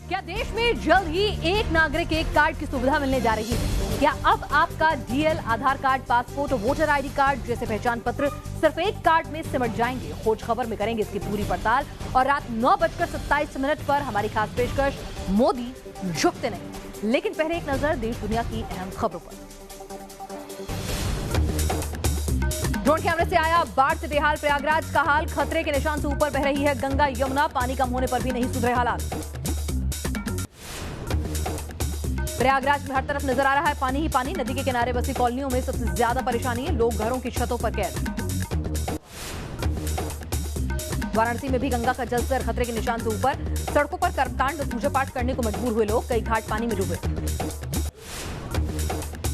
क्या देश में जल्द ही एक नागरिक एक कार्ड की सुविधा मिलने जा रही है? क्या अब आपका डीएल, आधार कार्ड, पासपोर्ट और वोटर आईडी कार्ड जैसे पहचान पत्र सिर्फ एक कार्ड में सिमट जाएंगे? खोज खबर में करेंगे इसकी पूरी पड़ताल और रात 9:27 पर हमारी खास पेशकश मोदी झुकते नहीं। लेकिन पहले एक नजर देश दुनिया की अहम खबरों पर। ड्रोन कैमरे से आया बाढ़ से बेहाल प्रयागराज का हाल, खतरे के निशान से ऊपर बह रही है गंगा यमुना, पानी कम होने पर भी नहीं सुधरे हालात। प्रयागराज में हर तरफ नजर आ रहा है पानी ही पानी, नदी के किनारे बसी कॉलोनियों में सबसे ज्यादा परेशानी है, लोग घरों की छतों पर कैद। वाराणसी में भी गंगा का जलस्तर खतरे के निशान से ऊपर, सड़कों पर कर्मकांड और पूजा पाठ करने को मजबूर हुए लोग, कई घाट पानी में डूबे।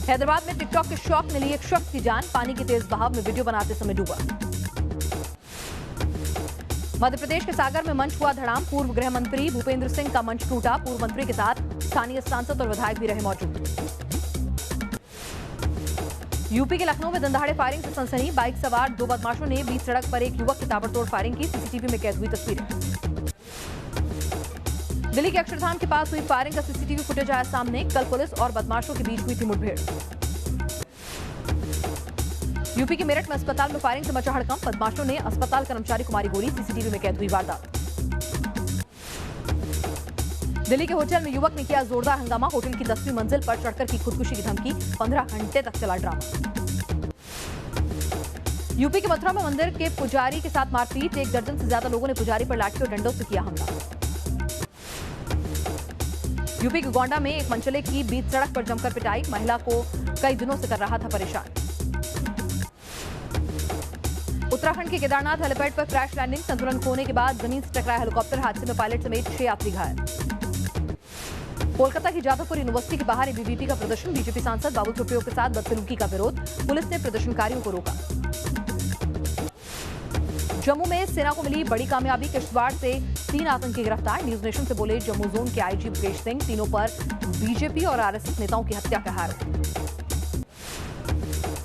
हैदराबाद में टिकटॉक के शौक में ली एक शख्स की जान, पानी के तेज बहाव में वीडियो बनाते समय डूबा। मध्य प्रदेश के सागर में मंच हुआ धड़ाम, पूर्व गृह मंत्री भूपेंद्र सिंह का मंच टूटा, पूर्व मंत्री के साथ स्थानीय सांसद और विधायक भी रहे मौजूद। यूपी के लखनऊ में दंदाड़े फायरिंग से सनसनी, बाइक सवार दो बदमाशों ने बीच सड़क पर एक युवक की ताबड़तोड़ फायरिंग की, सीसीटीवी में कैद हुई तस्वीरें। दिल्ली के अक्षरधाम के पास हुई फायरिंग का सीसीटीवी फुटेज आया सामने, कल पुलिस और बदमाशों के बीच हुई थी मुठभेड़। यूपी के मेरठ में अस्पताल में फायरिंग से मचा हड़कंप, बदमाशों ने अस्पताल कर्मचारी को मारी गोली, सीसीटीवी में कैद हुई वारदात। दिल्ली के होटल में युवक ने किया जोरदार हंगामा, होटल की 10वीं मंजिल पर चढ़कर की खुदकुशी की धमकी, 15 घंटे तक चला ड्रामा। यूपी के मथुरा में मंदिर के पुजारी के साथ मारपीट, एक दर्जन से ज्यादा लोगों ने पुजारी पर लाठी और डंडों से किया हमला। यूपी के गोंडा में एक मनचले की बीच सड़क पर जमकर पिटाई, महिला को कई दिनों से कर रहा था परेशान। उत्तराखंड के केदारनाथ हेलीपैड पर क्रैश लैंडिंग, संतुलन खोने के बाद जमीन से टकराया हेलीकॉप्टर, हादसे में पायलट समेत 6 यात्री घायल। कोलकाता की जादवपुर यूनिवर्सिटी के बाहर एबीवीपी का प्रदर्शन, बीजेपी सांसद बाबुल सुप्रियो के साथ बदसलूकी का विरोध, पुलिस ने प्रदर्शनकारियों को रोका। जम्मू में सेना को मिली बड़ी कामयाबी, किश्तवाड़ से 3 आतंकी गिरफ्तार, न्यूज नेशन से बोले जम्मू जोन के आईजी मुकेश सिंह, तीनों पर बीजेपी और आरएसएस नेताओं की हत्या का आरोप।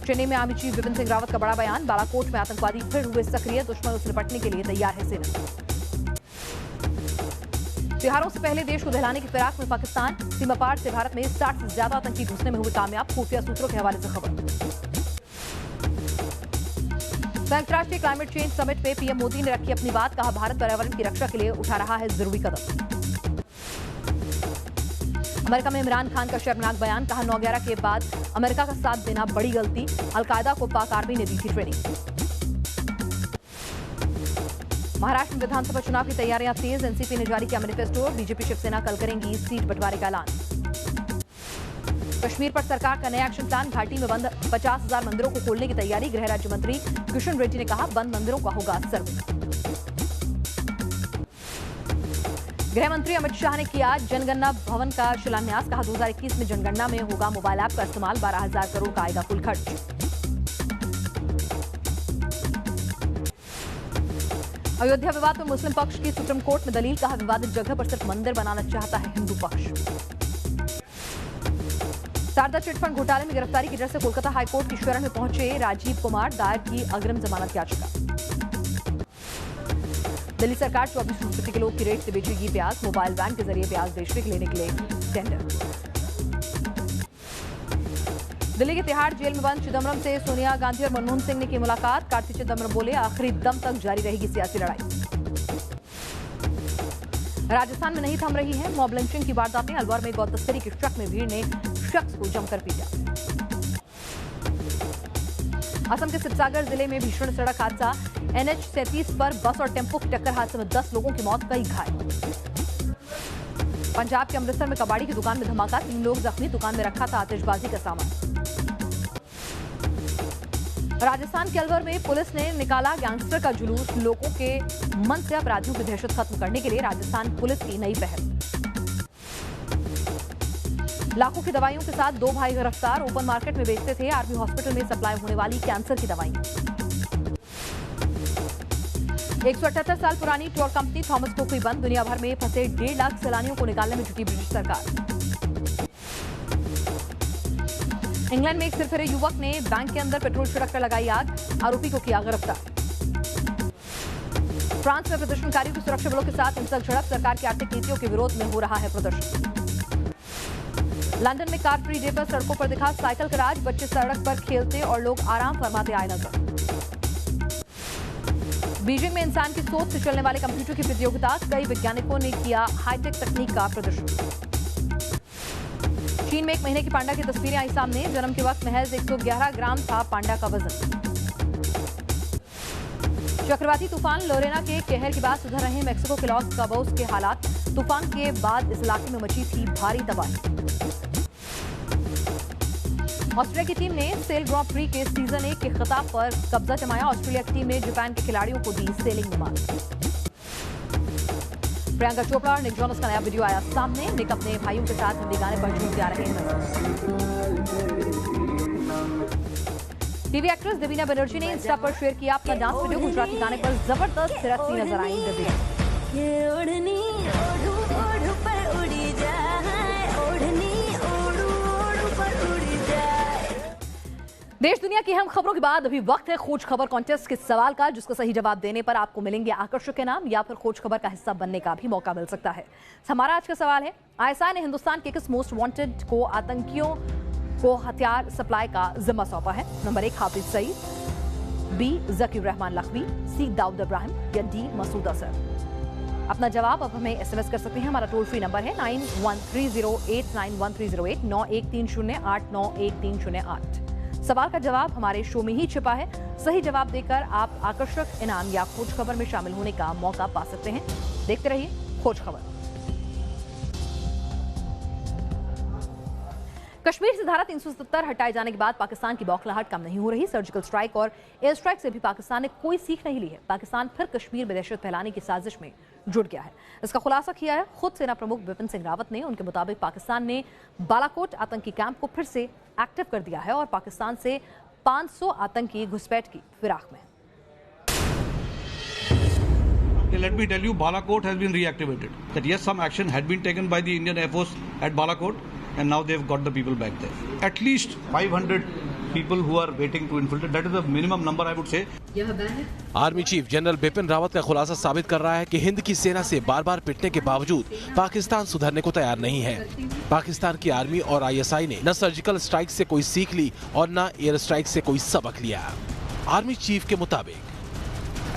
चेन्नई में आर्मी चीफ बिपिन सिंह रावत का बड़ा बयान, बालाकोट में आतंकवादी फिर हुए सक्रिय, दुश्मनों से निपटने के लिए तैयार है सेना। त्योहारों से पहले देश को दहलाने की फिराक में पाकिस्तान, सीमा पार से भारत में 60 से ज्यादा आतंकी घुसने में हुए कामयाब, खुफिया सूत्रों के हवाले से खबर। संयुक्त राष्ट्र क्लाइमेट चेंज समिट में पीएम मोदी ने रखी अपनी बात, कहा भारत पर्यावरण की रक्षा के लिए उठा रहा है जरूरी कदम। अमेरिका में इमरान खान का शर्मनाक बयान, कहा 9/11 के बाद अमेरिका का साथ देना बड़ी गलती, अलकायदा को पाक आर्मी ने दी थी ट्रेनिंग। महाराष्ट्र में विधानसभा चुनाव की तैयारियां तेज, एनसीपी ने जारी किया मैनिफेस्टो, बीजेपी शिवसेना कल करेंगी सीट बंटवारे का ऐलान। कश्मीर पर सरकार का नया एक्शन प्लान, घाटी में बंद 50,000 मंदिरों को खोलने की तैयारी, गृह राज्य मंत्री किशन रेड्डी ने कहा बंद मंदिरों का होगा सर्वे। गृह मंत्री अमित शाह ने किया जनगणना भवन का शिलान्यास, कहा 2021 में जनगणना में होगा मोबाइल ऐप का इस्तेमाल, 12,000 करोड़ का आएगा कुल खर्च। अयोध्या विवाद में मुस्लिम पक्ष की सुप्रीम कोर्ट में दलील, कहा विवादित जगह पर सिर्फ मंदिर बनाना चाहता है हिंदू पक्ष। शारदा चिटफंड घोटाले में गिरफ्तारी की डर से कोलकाता हाईकोर्ट की शरण में पहुंचे राजीव कुमार, दायर की अग्रिम जमानत याचिका। दिल्ली सरकार 24 रुपए प्रति किलो की रेट से बेचेगी प्याज, मोबाइल वैन के जरिए प्याज बेचने के लेने के लिए टेंडर। दिल्ली के तिहाड़ जेल में बंद चिदम्बरम से सोनिया गांधी और मनमोहन सिंह ने की मुलाकात, कार्ति चिदम्बरम बोले आखिरी दम तक जारी रहेगी सियासी लड़ाई। राजस्थान में नहीं थम रही है मॉब लिंचिंग की वारदातें, अलवर में गौ तस्करी के शक में भीड़ ने शख्स को जमकर पीटा। असम के शिवसागर जिले में भीषण सड़क हादसा, NH 37 पर बस और टेम्पो की टक्कर, हादसे में 10 लोगों की मौत, कई घायल। पंजाब के अमृतसर में कबाड़ी की दुकान में धमाका, 3 लोग जख्मी, दुकान में रखा था आतिशबाजी का सामान। राजस्थान के अलवर में पुलिस ने निकाला गैंगस्टर का जुलूस, लोगों के मन से अपराधियों की दहशत खत्म करने के लिए राजस्थान पुलिस की नई पहल। लाखों की दवाइयों के साथ 2 भाई गिरफ्तार, ओपन मार्केट में बेचते थे आर्मी हॉस्पिटल में सप्लाई होने वाली कैंसर की दवाई। 178 साल पुरानी टूर कंपनी थॉमस कुक हुई बंद, दुनिया भर में फंसे 1.5 लाख सैलानियों को निकालने में जुटी ब्रिटिश सरकार। इंग्लैंड में एक सिरफिरे युवक ने बैंक के अंदर पेट्रोल छिड़क कर लगाई आग, आरोपी को किया गिरफ्तार। फ्रांस में प्रदर्शनकारियों की सुरक्षा बलों के साथ हिंसक झड़प, सरकार की आर्थिक नीतियों के विरोध में हो रहा है प्रदर्शन। लंदन में कार फ्री डे पर सड़कों पर दिखा साइकिल का राज, बच्चे सड़क पर खेलते और लोग आराम फरमाते आए नजर। बीजिंग में इंसान की सोच से चलने वाले कंप्यूटर की प्रतियोगिता, कई वैज्ञानिकों ने किया हाईटेक तकनीक का प्रदर्शन। चीन में 1 महीने की पांडा की तस्वीरें आई सामने, जन्म के वक्त महज 111 ग्राम था पांडा का वजन। चक्रवाती तूफान लोरेना के कहर के बाद सुधर रहे मेक्सिको के लॉस काबोस के हालात, तूफान के बाद इस इलाके में मची थी भारी तबाही। ऑस्ट्रेलिया की टीम ने सेल ग्रां प्री के सीजन 1 के खिताब पर कब्जा जमाया, ऑस्ट्रेलिया की टीम ने जापान के खिलाड़ियों को दी सेलिंग नमाज। प्रियंका चोपड़ा और निक जोनस का नया वीडियो आया सामने, निक अपने भाइयों के साथ हिंदी गाने पर झूमते आ रहे हैं। टीवी एक्ट्रेस देवीना बनर्जी ने इंस्टा पर शेयर किया अपना डांस वीडियो, गुजराती गाने पर जबरदस्त थिरकती नजर आई देवीना। देश दुनिया की अहम खबरों के बाद अभी वक्त है खोज खबर कॉन्टेस्ट के सवाल का, जिसका सही जवाब देने पर आपको मिलेंगे आकर्षक इनाम या फिर खोज खबर का हिस्सा बनने का भी मौका मिल सकता है। हमारा आज का सवाल है, आईएसआई ने हिंदुस्तान के किस मोस्ट वांटेड को आतंकियों को हथियार सप्लाई का जिम्मा सौंपा है? नंबर 1 हाफिज सईद, बी जकीर रहमान लखवी, सी दाऊद इब्राहिम या डी मसूद अजहर। अपना जवाब अब हमें एसएमएस कर सकते हैं। हमारा टोल फ्री नंबर है 9130891308 9130891308। सवाल का जवाब हमारे शो में ही छिपा है। सही जवाब देकर आप आकर्षक इनाम या खोज खबर में शामिल होने का मौका पा सकते हैं। देखते रहिए खोज खबर। कश्मीर से धारा 370 हटाए जाने के बाद पाकिस्तान की बौखलाहट कम नहीं हो रही। सर्जिकल स्ट्राइक और एयर स्ट्राइक से भी पाकिस्तान ने कोई सीख नहीं ली है। पाकिस्तान फिर कश्मीर में दहशत फैलाने की साजिश में जुट गया है। इसका खुलासा किया है खुद सेना प्रमुख बिपिन सिंह रावत ने। उनके मुताबिक पाकिस्तान ने बालाकोट आतंकी कैंप को फिर से एक्टिव कर दिया है और पाकिस्तान से 500 आतंकी घुसपैठ की फिराक में। Let me tell you, Balakot has been reactivated. That yes, some action had been taken by the Indian Air Force at Balakot, and now they've got the people back there. At least 500 people who are waiting to infiltrate. That is the minimum number, I would say. Army chief general Bipin Rawat का खुलासा साबित कर रहा है कि हिंद की सेना से बार बार पिटने के बावजूद पाकिस्तान सुधरने को तैयार नहीं है। पाकिस्तान की आर्मी और आईएसआई ने न सर्जिकल स्ट्राइक से कोई सीख ली और न एयर स्ट्राइक से कोई सबक लिया। आर्मी चीफ के मुताबिक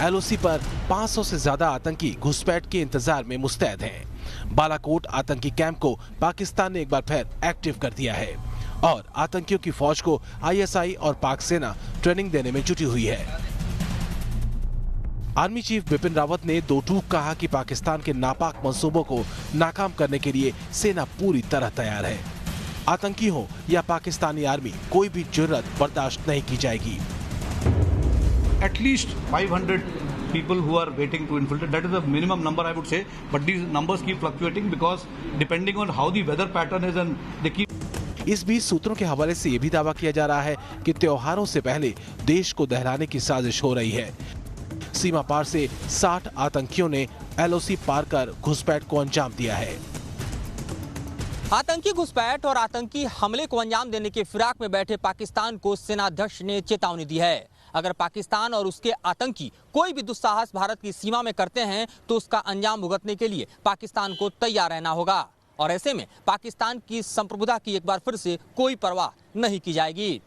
एलओसी पर 500 से ज्यादा आतंकी घुसपैठ के इंतजार में मुस्तैद हैं। बालाकोट आतंकी कैंप को पाकिस्तान ने एक बार फिर एक्टिव कर दिया है और आतंकियों की फौज को आईएसआई और पाक सेना ट्रेनिंग देने में जुटी हुई है। आर्मी चीफ बिपिन रावत ने दो टूक कहा कि पाकिस्तान के नापाक मंसूबों को नाकाम करने के लिए सेना पूरी तरह तैयार है। आतंकी हो या पाकिस्तानी आर्मी, कोई भी जुर्रत बर्दाश्त नहीं की जाएगी। At least 500 people who are waiting to infiltrate. That is the minimum number, I would say. But these numbers keep fluctuating because depending on how the weather pattern is and they keep. इस बीच सूत्रों के हवाले से ये भी दावा किया जा रहा है कि त्योहारों से पहले देश को दहलाने की साजिश हो रही है। सीमा पार से 60 आतंकियों ने एलओसी पार कर घुसपैठ को अंजाम दिया है। आतंकी घुसपैठ और आतंकी हमले को अंजाम देने के फिराक में बैठे पाकिस्तान को सेनाध्यक्ष ने चेतावनी दी है। अगर पाकिस्तान और उसके आतंकी कोई भी दुस्साहस भारत की सीमा में करते हैं तो उसका अंजाम भुगतने के लिए पाकिस्तान को तैयार रहना होगा और ऐसे में पाकिस्तान की संप्रभुता की एक बार फिर से कोई परवाह नहीं की जाएगी।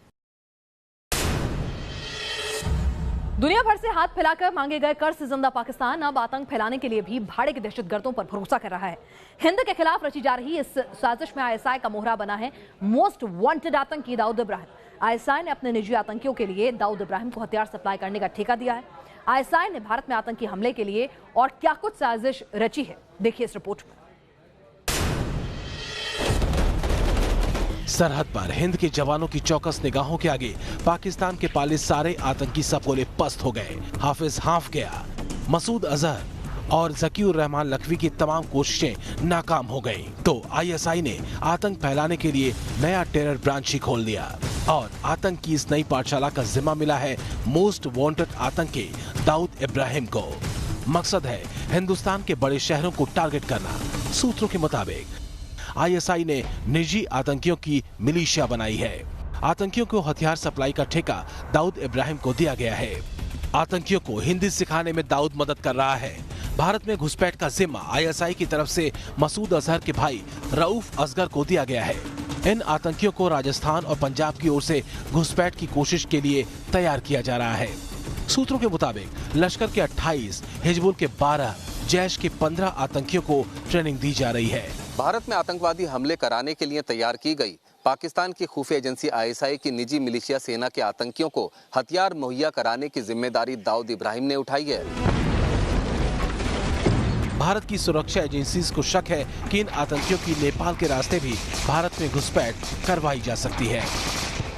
दुनिया भर से हाथ फैलाकर मांगे गए कर्ज से जिंदा पाकिस्तान अब आतंक फैलाने के लिए भी भाड़े के दहशतगर्दों पर भरोसा कर रहा है। हिंद के खिलाफ रची जा रही इस साजिश में आईएसआई का मोहरा बना है मोस्ट वांटेड आतंकी दाऊद इब्राहिम। आईएसआई ने अपने निजी आतंकियों के लिए दाऊद इब्राहिम को हथियार सप्लाई करने का ठेका दिया है। आईएसआई ने भारत में आतंकी हमले के लिए और क्या कुछ साजिश रची है, देखिए इस रिपोर्ट में। सरहद पर हिंद के जवानों की चौकस निगाहों के आगे पाकिस्तान के पाले सारे आतंकी सपोले पस्त हो गए। हाफिज हाफ गया, मसूद अजहर और जकीर रहमान लखवी की तमाम कोशिशें नाकाम हो गईं। तो आईएसआई ने आतंक फैलाने के लिए नया टेरर ब्रांच ही खोल दिया और आतंक की इस नई पाठशाला का जिम्मा मिला है मोस्ट वांटेड आतंकी दाऊद इब्राहिम को। मकसद है हिंदुस्तान के बड़े शहरों को टारगेट करना। सूत्रों के मुताबिक आईएसआई ने निजी आतंकियों की मिलिशिया बनाई है। आतंकियों को हथियार सप्लाई का ठेका दाऊद इब्राहिम को दिया गया है। आतंकियों को हिंदी सिखाने में दाऊद मदद कर रहा है। भारत में घुसपैठ का जिम्मा आईएसआई की तरफ से मसूद अजहर के भाई रऊफ असगर को दिया गया है। इन आतंकियों को राजस्थान और पंजाब की ओर से घुसपैठ की कोशिश के लिए तैयार किया जा रहा है। सूत्रों के मुताबिक लश्कर के 28, हिजबुल के 12, जैश के 15 आतंकियों को ट्रेनिंग दी जा रही है। भारत में आतंकवादी हमले कराने के लिए तैयार की गई पाकिस्तान की खुफिया एजेंसी आईएसआई की निजी मिलिशिया सेना के आतंकियों को हथियार मुहैया कराने की जिम्मेदारी दाऊद इब्राहिम ने उठाई है। भारत की सुरक्षा एजेंसीज को शक है कि इन आतंकियों की नेपाल के रास्ते भी भारत में घुसपैठ करवाई जा सकती है।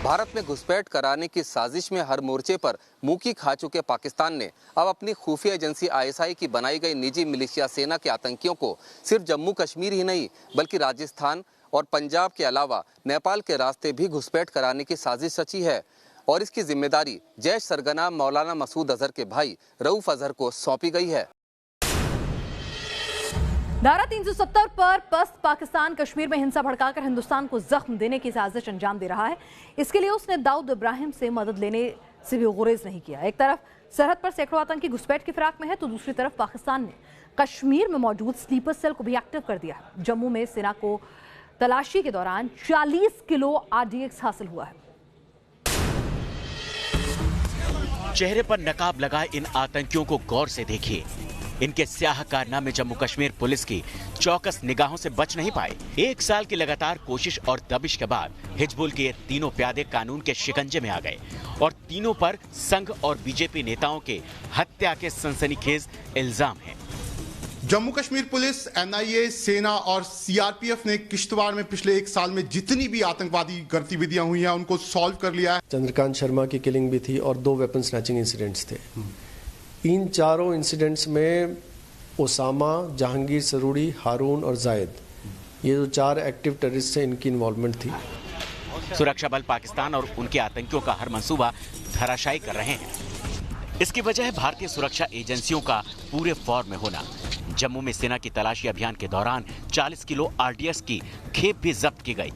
भारत में घुसपैठ कराने की साजिश में हर मोर्चे पर मुंह की खा चुके पाकिस्तान ने अब अपनी खुफिया एजेंसी आईएसआई की बनाई गई निजी मिलिशिया सेना के आतंकियों को सिर्फ जम्मू कश्मीर ही नहीं बल्कि राजस्थान और पंजाब के अलावा नेपाल के रास्ते भी घुसपैठ कराने की साजिश रची है और इसकी जिम्मेदारी जैश सरगना मौलाना मसूद अजहर के भाई रऊफ अजहर को सौंपी गई है। धारा 370 पर पस्त पाकिस्तान कश्मीर में हिंसा भड़काकर हिंदुस्तान को जख्म देने की साजिश अंजाम दे रहा है। इसके लिए उसने दाऊद इब्राहिम से मदद लेने से भी गुरेज नहीं किया। एक तरफ सरहद पर सैकड़ों आतंकी घुसपैठ की फिराक में है तो दूसरी तरफ पाकिस्तान ने कश्मीर में मौजूद स्लीपर सेल को भी एक्टिव कर दिया है। जम्मू में सेना को तलाशी के दौरान 40 किलो RDX हासिल हुआ है। चेहरे पर नकाब लगाए इन आतंकियों को गौर से देखिए। इनके स्याह कारनामे जम्मू कश्मीर पुलिस की चौकस निगाहों से बच नहीं पाए। 1 साल की लगातार कोशिश और दबिश के बाद हिजबुल के ये तीनों प्यादे कानून के शिकंजे में आ गए और तीनों पर संघ और बीजेपी नेताओं के हत्या के सनसनीखेज इल्जाम हैं। जम्मू कश्मीर पुलिस, NIA, सेना और CRPF ने किश्तवाड़ में पिछले 1 साल में जितनी भी आतंकवादी गतिविधियां हुई हैं उनको सॉल्व कर लिया है। चंद्रकांत शर्मा की किलिंग भी थी और 2 वेपन स्नैचिंग इंसिडेंट्स थे। इन चारों इंसिडेंट्स में ओसामा, जहांगीर सरूरी, हारून और जायद, ये जो 4 एक्टिव टेररिस्ट थे, इनकी इन्वॉल्वमेंट थी। सुरक्षा बल पाकिस्तान और उनके आतंकियों का हर मंसूबा धराशायी कर रहे हैं। इसकी वजह है भारतीय सुरक्षा एजेंसियों का पूरे फॉर्म में होना। जम्मू में सेना की तलाशी अभियान के दौरान 40 किलो RDX की खेप भी जब्त की गई।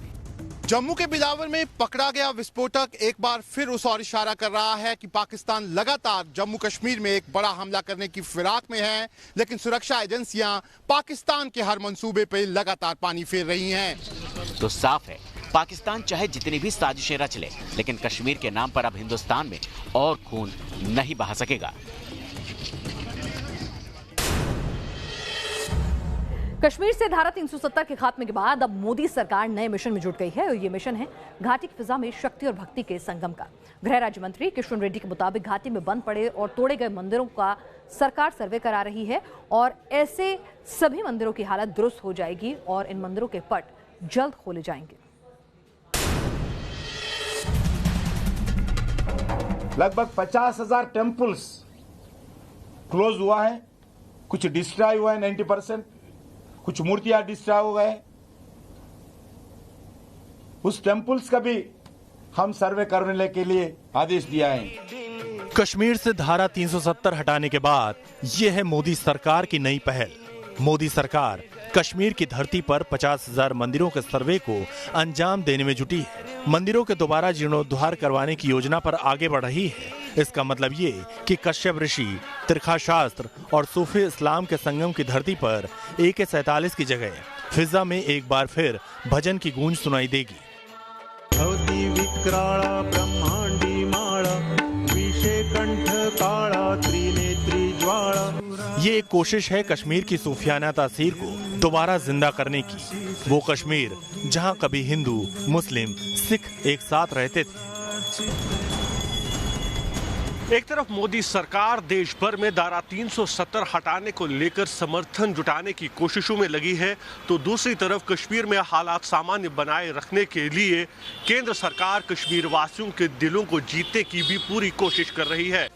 जम्मू के बिलावर में पकड़ा गया विस्फोटक एक बार फिर उस ओर इशारा कर रहा है कि पाकिस्तान लगातार जम्मू कश्मीर में एक बड़ा हमला करने की फिराक में है, लेकिन सुरक्षा एजेंसियां पाकिस्तान के हर मंसूबे पे लगातार पानी फेर रही हैं। तो साफ है, पाकिस्तान चाहे जितनी भी साजिशें रच ले, लेकिन कश्मीर के नाम पर अब हिंदुस्तान में और खून नहीं बहा सकेगा। कश्मीर से धारा 370 के खात्मे के बाद अब मोदी सरकार नए मिशन में जुट गई है और ये मिशन है घाटी की फिजा में शक्ति और भक्ति के संगम का। गृह राज्य मंत्री किशन रेड्डी के मुताबिक घाटी में बंद पड़े और तोड़े गए मंदिरों का सरकार सर्वे करा रही है और ऐसे सभी मंदिरों की हालत दुरुस्त हो जाएगी और इन मंदिरों के पट जल्द खोले जाएंगे। लगभग 50,000 टेम्पल्स क्लोज हुआ है, कुछ डिस्ट्रॉय हुआ है 90%, कुछ मूर्तियां डिस्ट्रॉय हो गए। उस टेम्पल्स का भी हम सर्वे करने के लिए आदेश दिया है। कश्मीर से धारा 370 हटाने के बाद यह है मोदी सरकार की नई पहल। मोदी सरकार कश्मीर की धरती पर 50,000 मंदिरों के सर्वे को अंजाम देने में जुटी है। मंदिरों के दोबारा जीर्णोद्धार करवाने की योजना पर आगे बढ़ रही है। इसका मतलब ये कि कश्यप ऋषि, तिरखा शास्त्र और सूफी इस्लाम के संगम की धरती पर AK-47 की जगह फिजा में एक बार फिर भजन की गूंज सुनाई देगी। ये एक कोशिश है कश्मीर की सूफियाना तासीर को दोबारा जिंदा करने की। वो कश्मीर जहां कभी हिंदू, मुस्लिम, सिख एक साथ रहते थे। एक तरफ मोदी सरकार देश भर में धारा 370 हटाने को लेकर समर्थन जुटाने की कोशिशों में लगी है, तो दूसरी तरफ कश्मीर में हालात सामान्य बनाए रखने के लिए केंद्र सरकार कश्मीर वासियों के दिलों को जीतने की भी पूरी कोशिश कर रही है।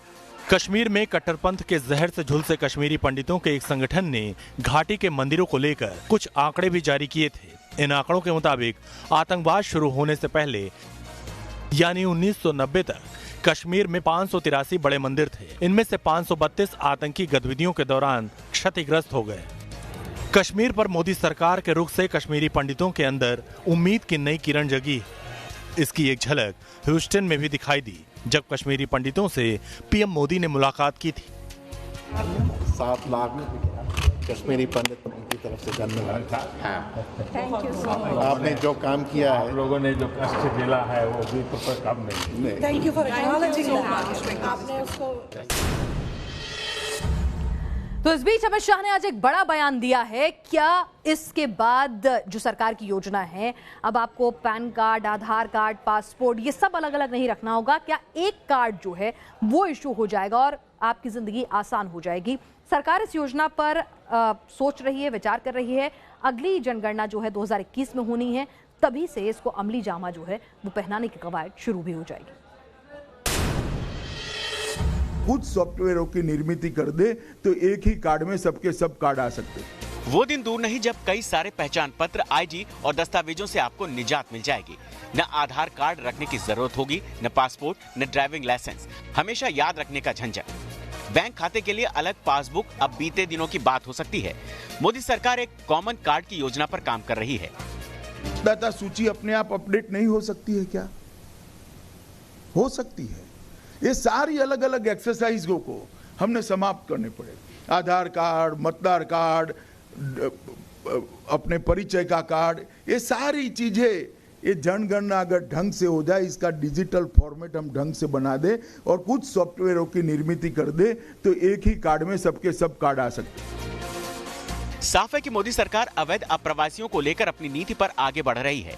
कश्मीर में कट्टरपंथ के जहर से झुलसे कश्मीरी पंडितों के एक संगठन ने घाटी के मंदिरों को लेकर कुछ आंकड़े भी जारी किए थे। इन आंकड़ों के मुताबिक आतंकवाद शुरू होने से पहले यानी 1990 तक कश्मीर में 583 बड़े मंदिर थे। इनमें से 532 आतंकी गतिविधियों के दौरान क्षतिग्रस्त हो गए। कश्मीर पर मोदी सरकार के रुख से कश्मीरी पंडितों के अंदर उम्मीद की नई किरण जगी। इसकी एक झलक ह्यूस्टन में भी दिखाई दी। जब कश्मीरी पंडितों से पीएम मोदी ने मुलाकात की थी। 7 लाख कश्मीरी पंडित की तरफ से धन्यवाद। Thank you so much. आपने जो काम किया है, लोगों ने जो कष्ट झेला है वो भी तो कम नहीं। Thank you for acknowledging that. आपने उसको। तो इस बीच अमित शाह ने आज एक बड़ा बयान दिया है। क्या इसके बाद जो सरकार की योजना है, अब आपको पैन कार्ड, आधार कार्ड, पासपोर्ट ये सब अलग अलग नहीं रखना होगा? क्या एक कार्ड जो है वो इशू हो जाएगा और आपकी जिंदगी आसान हो जाएगी? सरकार इस योजना पर सोच रही है, विचार कर रही है। अगली जनगणना जो है 2021 में होनी है, तभी से इसको अमली जामा जो है वो पहनाने की कवायद शुरू भी हो जाएगी। कुछ सॉफ्टवेयरों की निर्मित कर दे तो एक ही कार्ड में सबके सब कार्ड आ सकते। वो दिन दूर नहीं जब कई सारे पहचान पत्र, आईडी और दस्तावेजों से आपको निजात मिल जाएगी। न आधार कार्ड रखने की जरूरत होगी, न पासपोर्ट, न ड्राइविंग लाइसेंस, हमेशा याद रखने का झंझट। बैंक खाते के लिए अलग पासबुक अब बीते दिनों की बात हो सकती है। मोदी सरकार एक कॉमन कार्ड की योजना पर काम कर रही है। दाता सूची अपने आप अपडेट नहीं हो सकती है क्या? हो सकती है। ये सारी अलग अलग एक्सरसाइजों को हमने समाप्त करने पड़े। आधार कार्ड, मतदार कार्ड, अपने परिचय का कार्ड, ये सारी चीजें, ये जनगणना अगर ढंग से हो जाए, इसका डिजिटल फॉर्मेट हम ढंग से बना दे और कुछ सॉफ्टवेयरों की निर्मित कर दे तो एक ही कार्ड में सबके सब कार्ड आ सकते। साफ है कि मोदी सरकार अवैध अप्रवासियों को लेकर अपनी नीति पर आगे बढ़ रही है।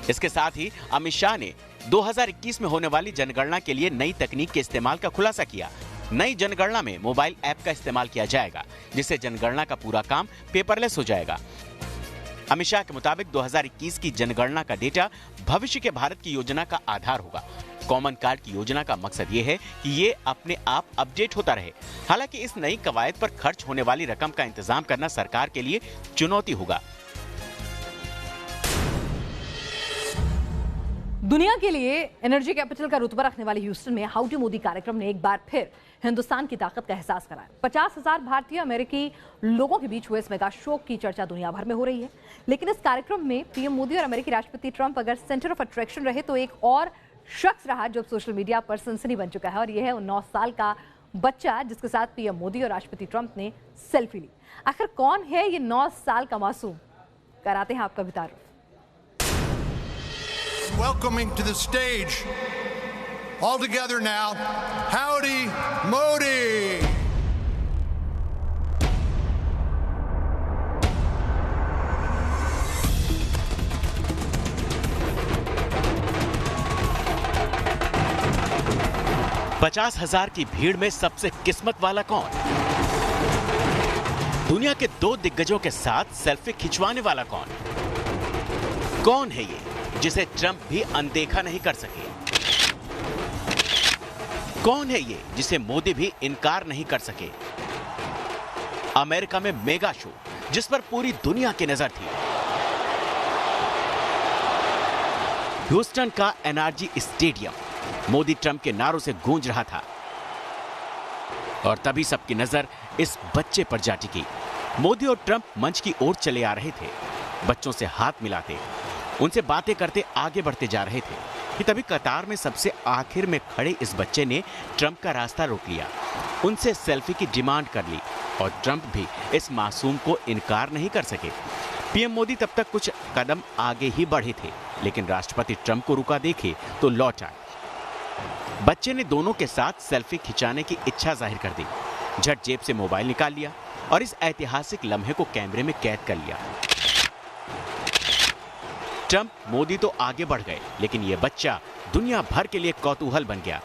इसके साथ ही अमित शाह ने 2021 में होने वाली जनगणना के लिए नई तकनीक के इस्तेमाल का खुलासा किया। नई जनगणना में मोबाइल ऐप का इस्तेमाल किया जाएगा, जिससे जनगणना का पूरा काम पेपरलेस हो जाएगा। अमित शाह के मुताबिक 2021 की जनगणना का डेटा भविष्य के भारत की योजना का आधार होगा। कॉमन कार्ड की योजना का मकसद ये है कि ये अपने आप अपडेट होता रहे। हालांकि इस नई कवायद पर खर्च होने वाली रकम का इंतजाम करना सरकार के लिए चुनौती होगा। दुनिया के लिए एनर्जी कैपिटल का रुतबा रखने वाले ह्यूस्टन में हाउ टू मोदी कार्यक्रम ने एक बार फिर हिंदुस्तान की ताकत का एहसास कराया। 50,000 भारतीय अमेरिकी लोगों के बीच हुए इस मेगा शो की चर्चा दुनिया भर में हो रही है। लेकिन इस कार्यक्रम में पीएम मोदी और अमेरिकी राष्ट्रपति ट्रंप अगर सेंटर ऑफ अट्रैक्शन रहे तो एक और शख्स रहा जो सोशल मीडिया पर सनसनी बन चुका है, और यह है 9 साल का बच्चा जिसके साथ पीएम मोदी और राष्ट्रपति ट्रंप ने सेल्फी ली। आखिर कौन है ये 9 साल का मासूम? कराते हैं आपका भी तारुफ। Welcoming to the stage, all together now, Howdy Modi. पचास 50,000 की भीड़ में सबसे किस्मत वाला कौन? दुनिया के 2 दिग्गजों के साथ सेल्फी खिंचवाने वाला कौन? कौन है ये जिसे ट्रंप भी अनदेखा नहीं कर सके? कौन है ये जिसे मोदी भी इनकार नहीं कर सके? अमेरिका में मेगा शो जिस पर पूरी दुनिया की नजर थी। ह्यूस्टन का एनआरजी स्टेडियम मोदी ट्रंप के नारों से गूंज रहा था और तभी सबकी नजर इस बच्चे पर जा टिकी। मोदी और ट्रंप मंच की ओर चले आ रहे थे, बच्चों से हाथ मिलाते, उनसे बातें करते आगे बढ़ते जा रहे थे कि तभी कतार में सबसे आखिर में खड़े इस बच्चे ने ट्रंप का रास्ता रोक लिया, उनसे सेल्फी की डिमांड कर ली और ट्रंप भी इस मासूम को इनकार नहीं कर सके। पीएम मोदी तब तक कुछ कदम आगे ही बढ़े थे, लेकिन राष्ट्रपति ट्रंप को रुका देखे तो लौट आए। बच्चे ने दोनों के साथ सेल्फी खिंचाने की इच्छा जाहिर कर दी, झट जेब से मोबाइल निकाल लिया और इस ऐतिहासिक लम्हे को कैमरे में कैद कर लिया। ट्रंप मोदी तो आगे बढ़ गए, लेकिन यह बच्चा दुनिया भर के लिए कौतूहल बन गया।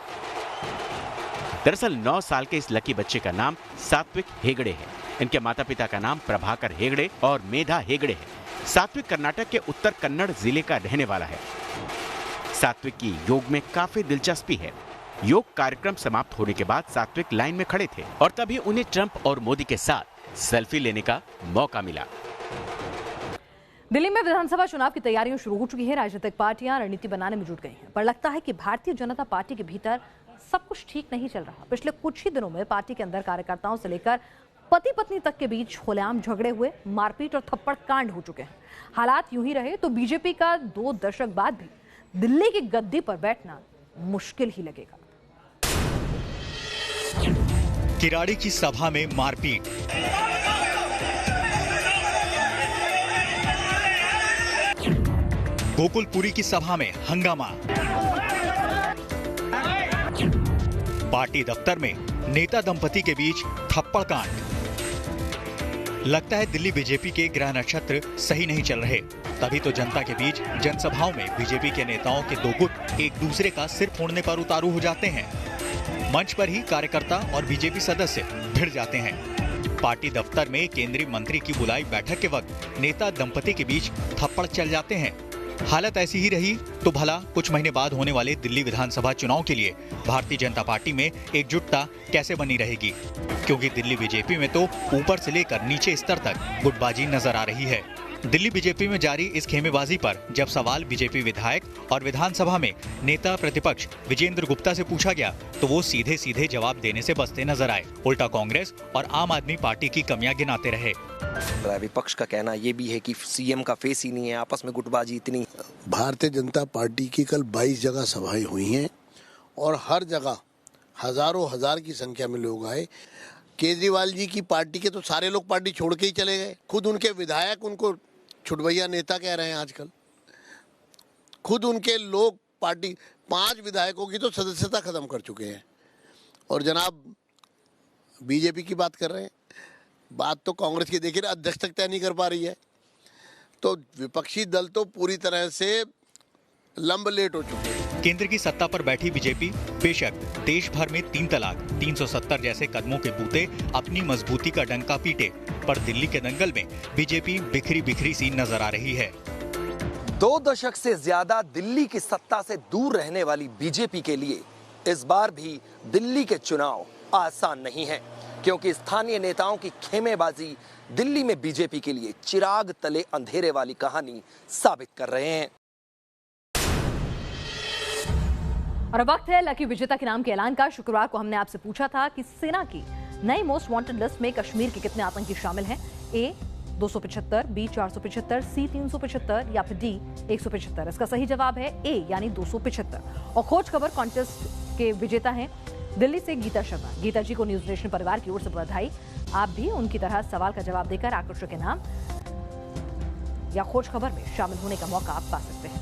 दरअसल 9 साल के इस लकी बच्चे का नाम सात्विक हेगड़े है। इनके माता पिता का नाम प्रभाकर हेगड़े और मेधा हेगड़े है। सात्विक कर्नाटक के उत्तर कन्नड़ जिले का रहने वाला है। सात्विक की योग में काफी दिलचस्पी है। योग कार्यक्रम समाप्त होने के बाद सात्विक लाइन में खड़े थे और तभी उन्हें ट्रंप और मोदी के साथ सेल्फी लेने का मौका मिला। दिल्ली में विधानसभा चुनाव की तैयारियां शुरू हो चुकी हैं। राजनीतिक पार्टियां रणनीति बनाने में जुट गई हैं, पर लगता है कि भारतीय जनता पार्टी के भीतर सब कुछ ठीक नहीं चल रहा। पिछले कुछ ही दिनों में पार्टी के अंदर कार्यकर्ताओं से लेकर पति पत्नी तक के बीच खुलेआम झगड़े हुए, मारपीट और थप्पड़ कांड हो चुके हैं। हालात यूं ही रहे तो बीजेपी का 2 दशक बाद भी दिल्ली की गद्दी पर बैठना मुश्किल ही लगेगा। किराड़ी की सभा में मारपीट, गोकुलपुरी की सभा में हंगामा, पार्टी दफ्तर में नेता दंपति के बीच थप्पड़ कांड। लगता है दिल्ली बीजेपी के ग्रह नक्षत्र सही नहीं चल रहे, तभी तो जनता के बीच जनसभाओं में बीजेपी के नेताओं के दो गुट एक दूसरे का सिर फोड़ने पर उतारू हो जाते हैं। मंच पर ही कार्यकर्ता और बीजेपी सदस्य भिड़ जाते हैं। पार्टी दफ्तर में केंद्रीय मंत्री की बुलाई बैठक के वक्त नेता दंपति के बीच थप्पड़ चल जाते हैं। हालत ऐसी ही रही तो भला कुछ महीने बाद होने वाले दिल्ली विधानसभा चुनाव के लिए भारतीय जनता पार्टी में एकजुटता कैसे बनी रहेगी, क्योंकि दिल्ली बीजेपी में तो ऊपर से लेकर नीचे स्तर तक गुटबाजी नजर आ रही है। दिल्ली बीजेपी में जारी इस खेमेबाजी पर जब सवाल बीजेपी विधायक और विधानसभा में नेता प्रतिपक्ष विजेंद्र गुप्ता से पूछा गया तो वो सीधे सीधे जवाब देने से बचते नजर आए। उल्टा कांग्रेस और आम आदमी पार्टी की कमियां गिनाते रहे। विपक्ष का कहना ये भी है कि सीएम का फेस ही नहीं है, आपस में गुटबाजी इतनी। भारतीय जनता पार्टी की कल 22 जगह सभाएं हुई हैं और हर जगह हजारों हजार की संख्या में लोग आए। केजरीवाल जी की पार्टी के तो सारे लोग पार्टी छोड़ के ही चले गए। खुद उनके विधायक उनको छुटभैया नेता कह रहे हैं आजकल। खुद उनके लोग पार्टी 5 विधायकों की तो सदस्यता खत्म कर चुके हैं और जनाब बीजेपी की बात कर रहे हैं। बात तो कांग्रेस की देखिए अध्यक्ष तक तय नहीं कर पा रही है, तो विपक्षी दल तो पूरी तरह से लंबलेट हो चुके हैं। केंद्र की सत्ता पर बैठी बीजेपी बेशक देश भर में 3 तलाक, 370 जैसे कदमों के बूते अपनी मजबूती का डंका पीटे, पर दिल्ली के दंगल में बीजेपी बिखरी बिखरी सी नजर आ रही है। 2 दशक से ज्यादा दिल्ली की सत्ता से दूर रहने वाली बीजेपी के लिए इस बार भी दिल्ली के चुनाव आसान नहीं है, क्योंकि स्थानीय नेताओं की खेमेबाजी दिल्ली में बीजेपी के लिए चिराग तले अंधेरे वाली कहानी साबित कर रहे हैं। और अब वक्त है लकी विजेता के नाम के ऐलान का। शुक्रवार को हमने आपसे पूछा था कि सेना की नई मोस्ट वांटेड लिस्ट में कश्मीर के कितने आतंकी शामिल हैं। ए 275, बी 475, सी 375 या फिर डी 175। इसका सही जवाब है ए यानी 275। और खोज खबर कॉन्टेस्ट के विजेता हैं दिल्ली से गीता शर्मा। गीता जी को न्यूज नेशन परिवार की ओर से बधाई। आप भी उनकी तरह सवाल का जवाब देकर आकर्षक इनाम या खोज खबर में शामिल होने का मौका आप पा सकते हैं।